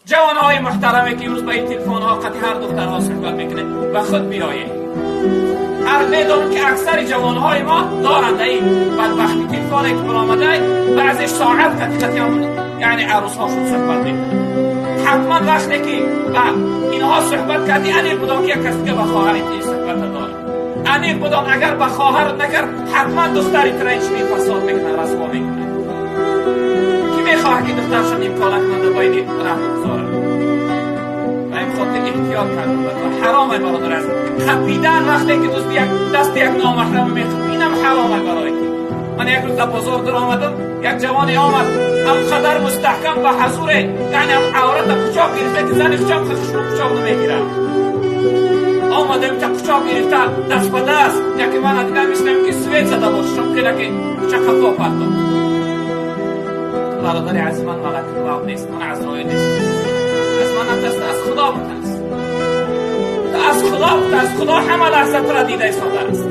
جوانهای محترمی که امروز با این تلفن ها قطع هر دخترها صحبت میکنه و خود بیایید. هر میدونم که اکثر جوانهای ما دارند این بدبختی تلفنی که برآمده بعضش ساعت قطعی یعنی عروس ها شد صحبت میکنه. حتما وقتی که با اینها صحبت کردی انیق بودم که یک کسی که با خواهری تی صحبت داره، انیق بودم اگر با خواهر نکرد حتما دختری ترینچنی فساد میکنه، رسوا میکنه. کی میخواه که دخترشان امکانات کننده با این رفت بگذاره؟ و این خاطر احتیاط کردن حرامه برادر است. خپیدن وقتی که دست یک نامحرم میخواد اینم حرامه برای که. من یک روز در بازار در آمدم، یک جوانی آمد همقدر مستحکم و حضور یعنی عورت قچاق گرفته که زن قچاق قچاق نمیگیره. آمدم که قچاق گرفته دست به دست، یکی من دیدم مثل که سوید زده باشم که قچاق خفا پردم. برادر عزیز من ملک الله نیست، من عزراییل نیست. از من نترس، از خدا بترس. از خدا بترس، خدا همه لحظه را دیده ایستاده است.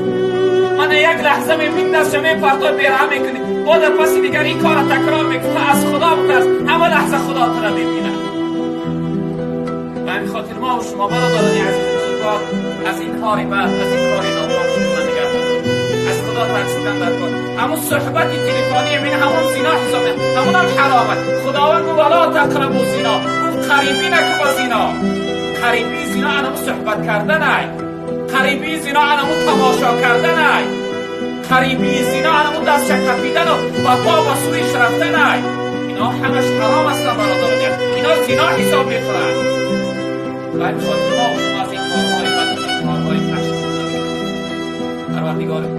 من یک لحظه میبینم دست میپرد و بیرها میکنی، با در پس دیگر این کار تکرار میکنه. از خدا بترس، همه لحظه خدا را میبینه. و همین خاطر ما و شما برادران عزیز بزرگوار از این کاری بد، از این کاری ناپاک شدن نگه دارید. از خدا ترسیدن در کار. همون صحبت تلفنی من همون زنا حساب نه، همون هم حرامت. خداوند ولا تقربوا زنا، گفت قریبی نکن با زنا. قریبی زنا انمو صحبت کردن ای، قریبی زنا انمو تماشا کردن ای، قریبی زنا انمو دست شکفیدن و با پا و سویش رفتن ای. اینا همش حرام است برادران، اینا زنا حساب میکنن. و این خاطر ما و شما از این کارهای بد، از این کارهای فحش پروردگار